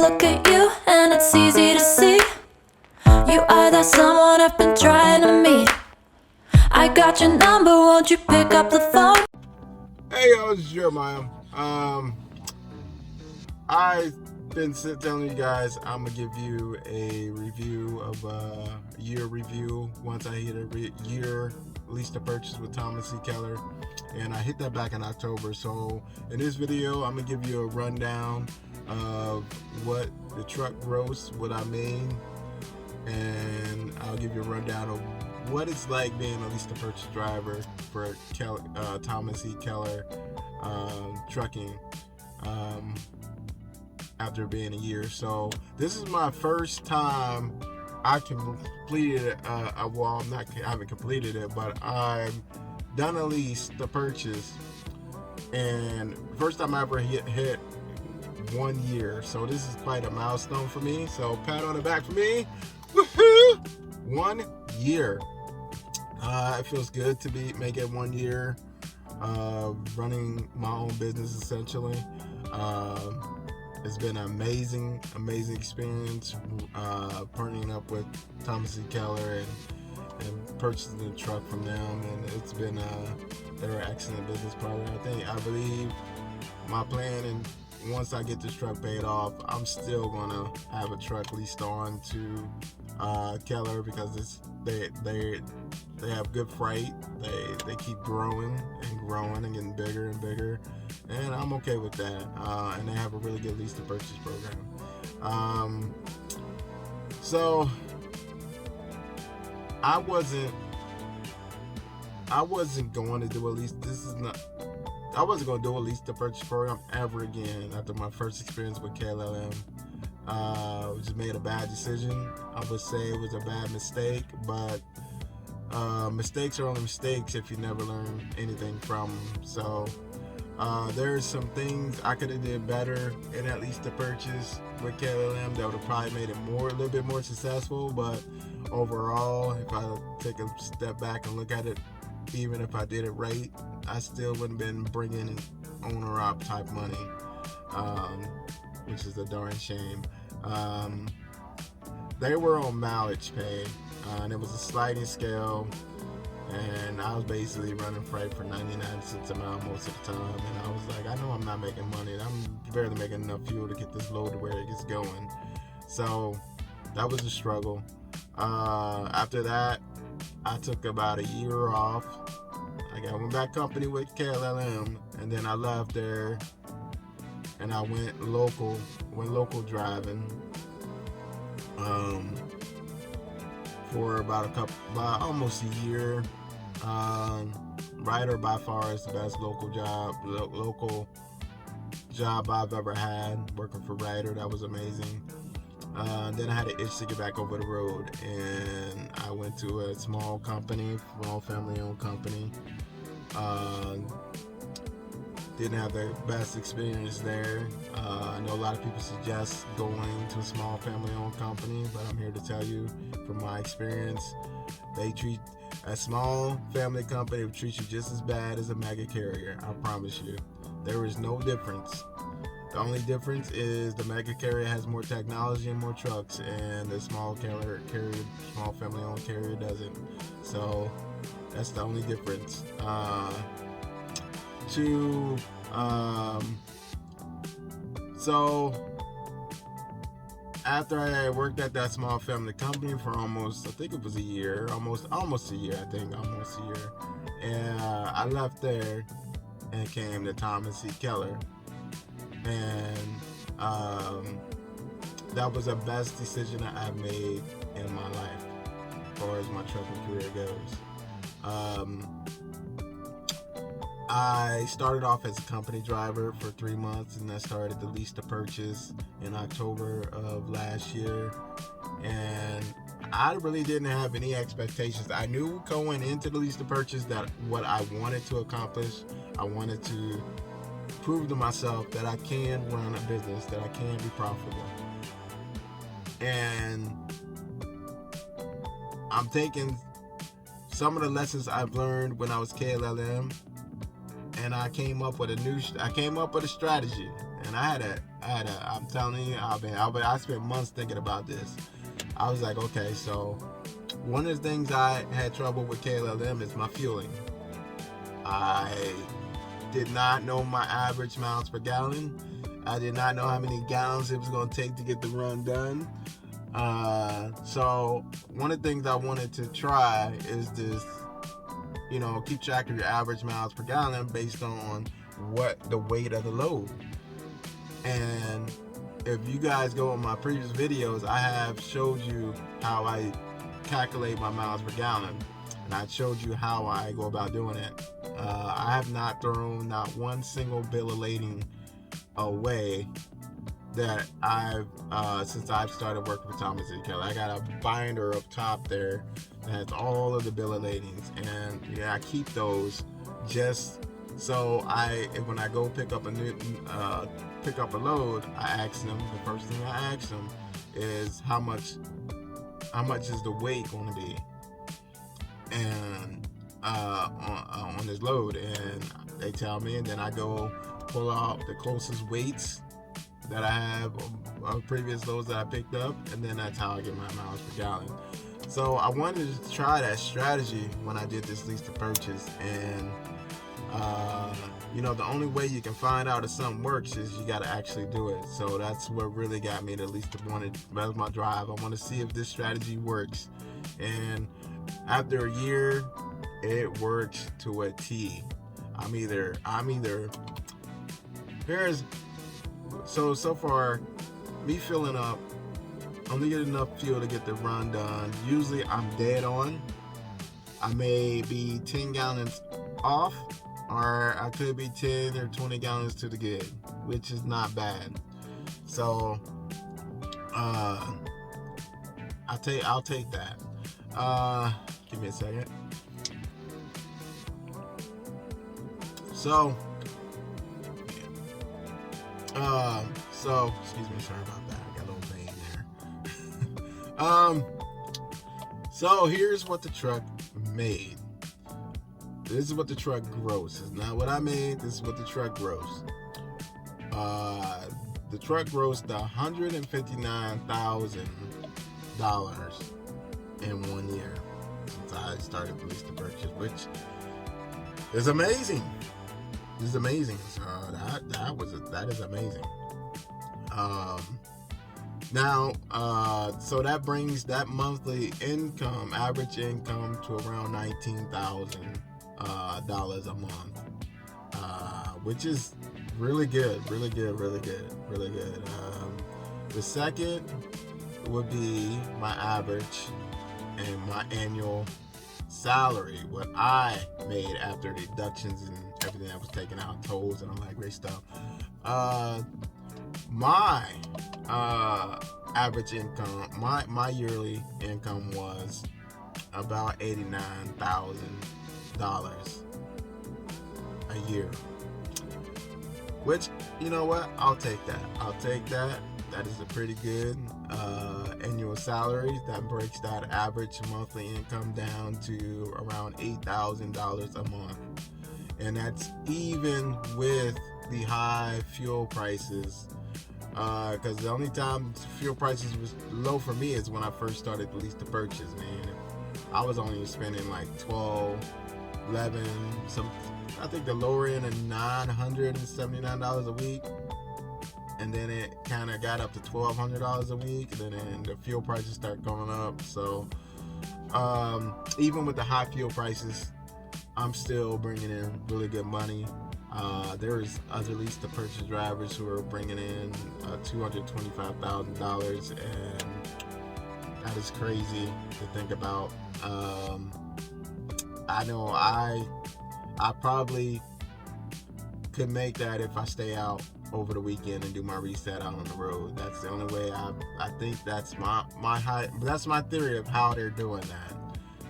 look at you and it's easy to see. You are that someone I've been trying to meet. I got your number, won't you pick up the phone? Hey yo, it's Jeremiah. I've been telling you guys I'm gonna give you a review of a year review once I hit a year lease to purchase with Thomas E Keller, and I hit that back in October. So in this video, I'm gonna give you a rundown of what the truck gross, what I made, and I'll give you a rundown of what it's like being a lease to purchase driver for Thomas E Keller trucking after being a year. So this is my first time I completed well, I haven't completed it, but I've done a lease to purchase, and first time I ever hit 1 year. So this is quite a milestone for me. So pat on the back for me. Woohoo! 1 year. It feels good to be making 1 year running my own business essentially. It's been an amazing experience partnering up with Thomas E Keller and purchasing the truck from them, and it's been they're an excellent business partner. I believe my plan, and once I get this truck paid off, I'm still gonna have a truck leased on to Keller, because they have good freight. They keep growing and getting bigger and bigger, and I'm okay with that. And they have a really good lease to purchase program. So I wasn't going to do a lease. I wasn't going to do a lease to purchase program ever again after my first experience with KLM. Just made a bad decision. I would say it was a bad mistake, but mistakes are only mistakes if you never learn anything from them. So there's some things I could have did better in that lease to purchase with KLM that would have probably made it a little bit more successful. But overall, if I take a step back and look at it, even if I did it right, I still wouldn't have been bringing in owner-op type money, which is a darn shame. They were on mileage pay, and it was a sliding scale, and I was basically running freight for 99 cents a mile most of the time, and I was like, I know I'm not making money. I'm barely making enough fuel to get this load to where it gets going. So that was a struggle. After that, I took about a year off. I went back company with KLM, and then I left there, and I went local driving for about almost a year. Ryder by far is the best local job I've ever had, working for Ryder. That was amazing. Then I had an itch to get back over the road, and I went to a small family-owned company. Didn't have the best experience there. I know a lot of people suggest going to a small family-owned company, but I'm here to tell you from my experience, a small family company will treat you just as bad as a mega carrier. I promise you. There is no difference. The only difference is the mega carrier has more technology and more trucks, and the small family-owned carrier doesn't. So that's the only difference. So after I worked at that small family company for almost a year, and I left there and came to Thomas E Keller, and that was the best decision I've made in my life as far as my trucking career goes. I started off as a company driver for 3 months, and I started the lease to purchase in October of last year, and I really didn't have any expectations. I knew going into the lease to purchase that what I wanted to accomplish. I wanted to prove to myself that I can run a business, that I can be profitable. And I'm taking some of the lessons I've learned when I was KLM, and I came up with a strategy, and and I'm telling you, I spent months thinking about this. I was like, okay, so one of the things I had trouble with KLM is my fueling. I did not know my average miles per gallon. I did not know how many gallons it was going to take to get the run done. So one of the things I wanted to try is this, keep track of your average miles per gallon based on what the weight of the load. And if you guys go on my previous videos, I have showed you how I calculate my miles per gallon, and I showed you how I go about doing it. I have not thrown not one single bill of lading away that since I've started working with Thomas E Keller. I got a binder up top there that has all of the bill of ladings, and I keep those just so when I go pick up a load, I ask them, the first thing I ask them is how much is the weight going to be, and on this load, and they tell me, and then I go pull out the closest weights that I have of previous loads that I picked up, and then that's how I get my miles per gallon. So I wanted to try that strategy when I did this lease to purchase, and the only way you can find out if something works is you got to actually do it. So that's what really got me to at least that was my drive. I want to see if this strategy works, and after a year, it works to a T. I'm either so far, me filling up, only get enough fuel to get the run done. Usually I'm dead on. I may be 10 gallons off, or I could be 10 or 20 gallons to the good, which is not bad. So I'll take that. Give me a second. So excuse me, sorry about that. I got a little vein there. So here's what the truck made. This is what the truck gross. It's not what I made. This is what the truck gross. The truck grossed $159,000 in 1 year since I started the lease to purchase, which is amazing. This is amazing. So that is amazing. So that brings that monthly income, average income, to around $19,000 a month, which is really good. The second would be my average and my annual salary, what I made after deductions and everything that was taken out, tolls and all that great stuff. My average income, my yearly income was about $89,000 a year, which, you know what, I'll take that. That is a pretty good annual salary. That breaks that average monthly income down to around $8,000 a month, and that's even with the high fuel prices. Because the only time fuel prices was low for me is when I first started the lease to purchase, man. I was only spending like $12, $11, I think the lower end of $979 a week. And then it kind of got up to $1,200 a week, and then the fuel prices start going up. So even with the high fuel prices, I'm still bringing in really good money. There's other lease to purchase drivers who are bringing in $225,000, and that is crazy to think about. I know I probably could make that if I stay out over the weekend and do my reset out on the road. That's the only way. I think that's that's my theory of how they're doing that.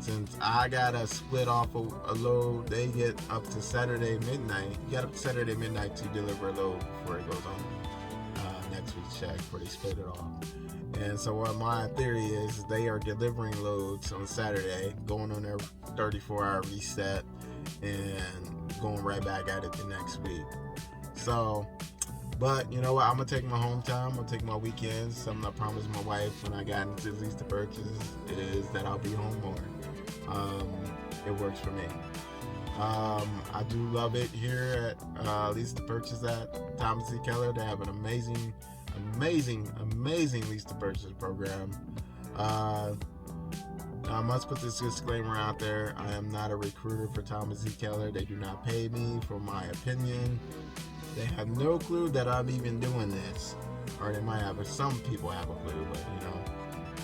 Since I gotta split off a load, they get up to Saturday midnight. You got up to Saturday midnight to deliver a load before it goes on next week's check, before they split it off. And so what my theory is they are delivering loads on Saturday, going on their 34-hour reset, and going right back at it the next week. So But you know what? I'm gonna take my home time. I'm gonna take my weekends. Something I promised my wife when I got into lease to purchase is that I'll be home more. It works for me. I do love it here at lease to purchase at Thomas E Keller. They have an amazing lease to purchase program. I must put this disclaimer out there. I am not a recruiter for Thomas E Keller. They do not pay me for my opinion. They have no clue that I'm even doing this. Or they might have, some people have a clue, but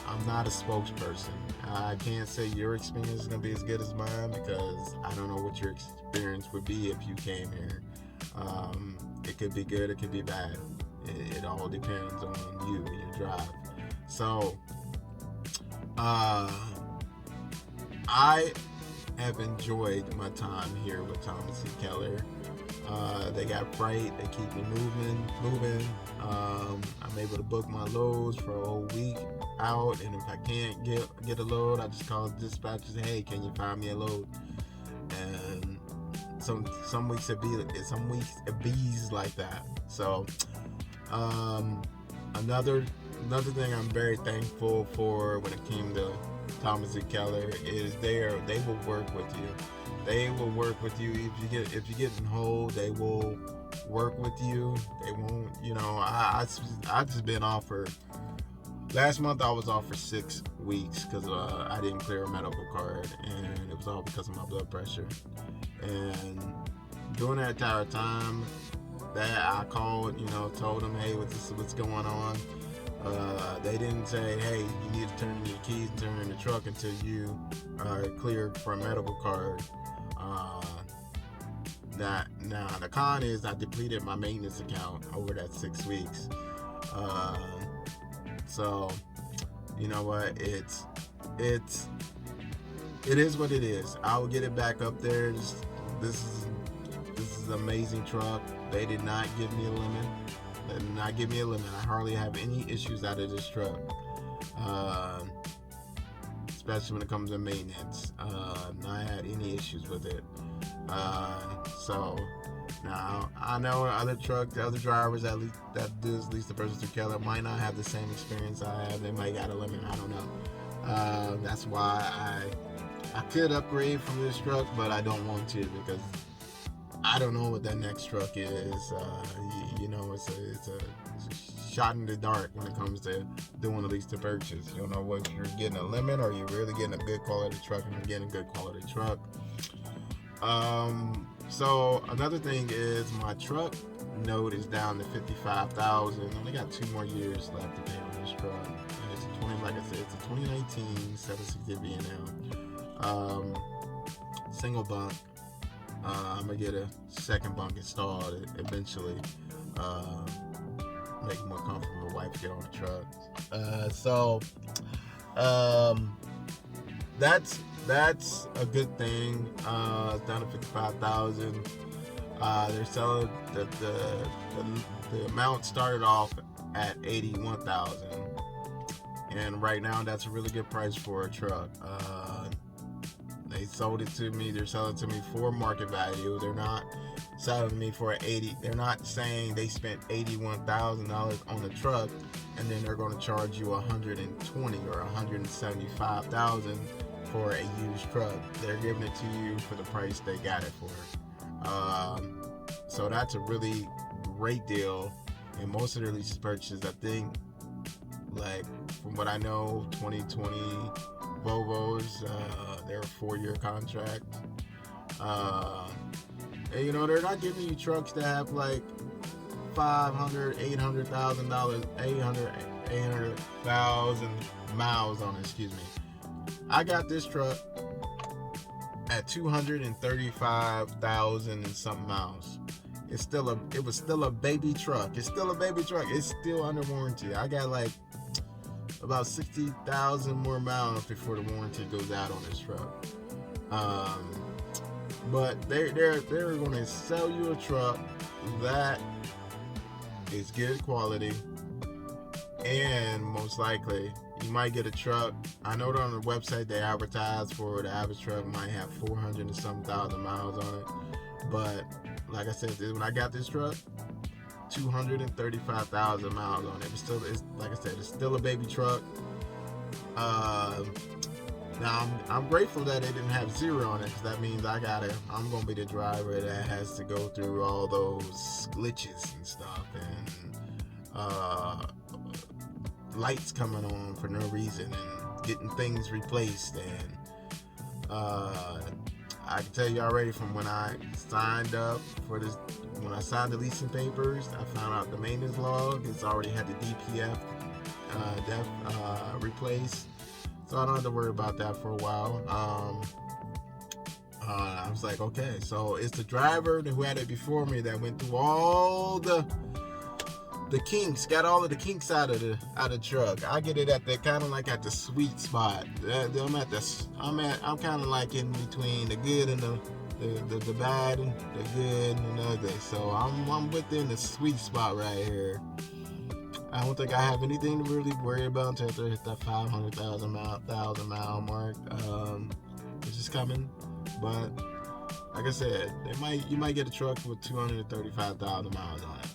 I'm not a spokesperson. I can't say your experience is going to be as good as mine because I don't know what your experience would be if you came here. It could be good, it could be bad. It all depends on you and your drive. So, I have enjoyed my time here with Thomas E Keller. They got bright. They keep me moving. I'm able to book my loads for a whole week out, and if I can't get a load, I just call the dispatcher and say, "Hey, can you find me a load?" And some weeks it bees like that. So another thing I'm very thankful for when it came to Thomas E Keller is they will work with you. They will work with you if you get in hold. They will work with you. They won't. I just been offered. Last month I was off for 6 weeks because I didn't clear a medical card, and it was all because of my blood pressure. And during that entire time, that I called, told them, hey, what's going on. They didn't say, hey, you need to turn in your keys and turn in the truck until you are cleared for a medical card. Now the con is I depleted my maintenance account over that 6 weeks. So you know what? It is what it is. I will get it back up there. This is an amazing truck. They did not give me a limit. I hardly have any issues out of this truck, especially when it comes to maintenance. Not had any issues with it. So now I know other drivers that do lease the person to Keller might not have the same experience I have. They might got a limit. I don't know. That's why I could upgrade from this truck, but I don't want to because I don't know what that next truck is. It's a shot in the dark when it comes to doing a lease to purchase. You don't know what you're getting a limit or you're really getting a good quality truck and you're getting a good quality truck. So another thing is my truck note is down to $55,000. I only got 2 more years left to pay on this truck. And it's it's a 2019 760 V&L. Single bunk. I'm gonna get a second bunk installed eventually. Make it more comfortable for my wife to get on the truck. So that's a good thing. It's down to $55,000. They're selling the amount started off at $81,000, and right now that's a really good price for a truck. They sold it to me. They're selling it to me for market value. They're not selling me for They're not saying they spent $81,000 on the truck, and then they're going to charge you $120,000 or $175,000 for a used truck. They're giving it to you for the price they got it for. So that's a really great deal. And most of their lease purchases, I think, like from what I know, 2020 Volvos, they're a 4-year contract. And they're not giving you trucks that have like $500,000, $800,000, 800,000 miles on it. Excuse me. I got this truck at 235,000 and something miles. It was still a baby truck. It's still a baby truck. It's still under warranty. I got like about 60,000 more miles before the warranty goes out on this truck. But they're going to sell you a truck that is good quality, and most likely you might get a truck. I know that on the website they advertise for the average truck might have 400 and some thousand miles on it. But like I said, when I got this truck, 235,000 miles on it. It's like I said, it's still a baby truck. Now I'm grateful that they didn't have 0 on it, because that means I'm gonna be the driver that has to go through all those glitches and stuff, and lights coming on for no reason, and getting things replaced. And I can tell you already, from when I signed up for this, when I signed the leasing papers, I found out the maintenance log has already had the DPF replaced. So I don't have to worry about that for a while. I was like, okay, so it's the driver who had it before me that went through all the kinks, got all of the kinks out of the truck. I get it at the kind of like at the sweet spot. I'm kind of like in between the good and the bad, and the good and the ugly. So I'm within the sweet spot right here. I don't think I have anything to really worry about until after I hit that 500,000 mile mark, which is coming. But like I said, you might get a truck with 235,000 miles on it.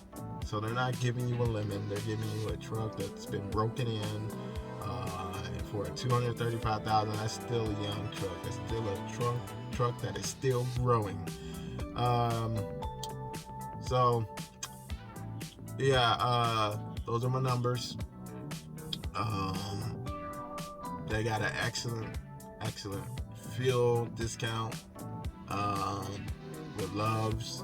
So they're not giving you a lemon; they're giving you a truck that's been broken in. And for 235,000, that's still a young truck. That's still a truck that is still growing. So yeah. Those are my numbers. They got an excellent fuel discount with Loves.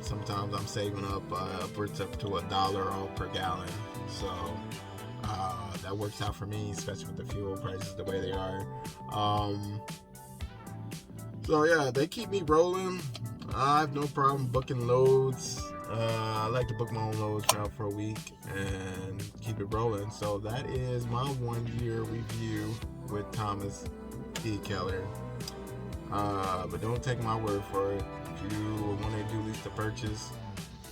Sometimes I'm saving up upwards up to $1 off per gallon. So that works out for me, especially with the fuel prices the way they are. So yeah, they keep me rolling. I have no problem booking loads. I like to book my own loads for a week and keep it rolling. So that is my 1-year review with Thomas E Keller. But don't take my word for it. If you want to do lease to purchase,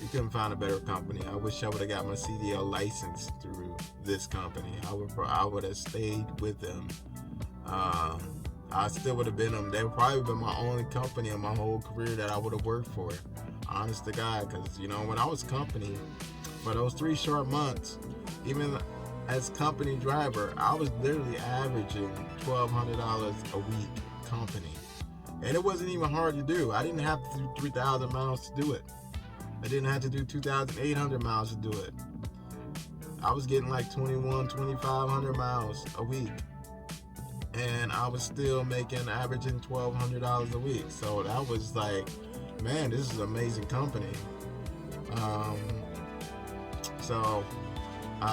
you couldn't find a better company. I wish I would have got my CDL license through this company. I would have stayed with them. I still would have been them. They would probably been my only company in my whole career that I would have worked for. Honest to God, because when I was company for those 3 short months, even as company driver, I was literally averaging $1,200 a week company, and it wasn't even hard to do. I didn't have to do 3,000 miles to do it. I didn't have to do 2,800 miles to do it. I was getting like 2,500 miles a week, and I was still averaging $1,200 a week. So that was like, man, this is an amazing company.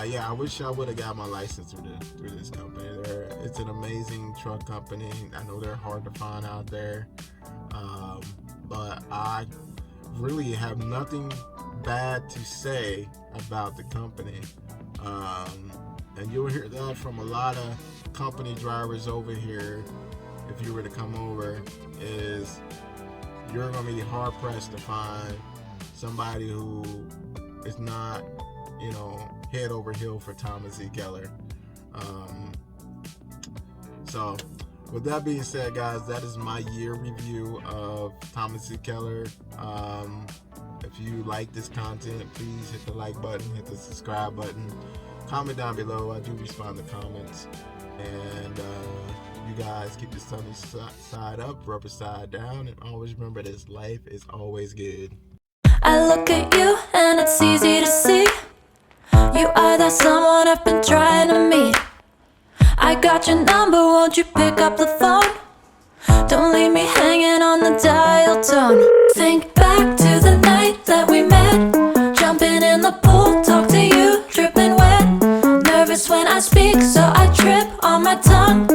Yeah, I wish I would have got my license through this company. It's an amazing truck company. I know they're hard to find out there, but I really have nothing bad to say about the company. And you'll hear that from a lot of company drivers over here. If you were to come over, is you're going to be hard pressed to find somebody who is not, head over heel for Thomas E Keller. So with that being said, guys, that is my year review of Thomas E Keller. If you like this content, please hit the like button, hit the subscribe button, comment down below. I do respond to comments. And you guys keep the sunny side up, rubber side down, and always remember this: life is always good. I look at you and it's easy to see. You are that someone I've been trying to meet. I got your number, won't you pick up the phone? Don't leave me hanging on the dial tone. Think back to the night that we met, jumping in the pool, talk to you, dripping wet. Nervous when I speak, so I trip on my tongue.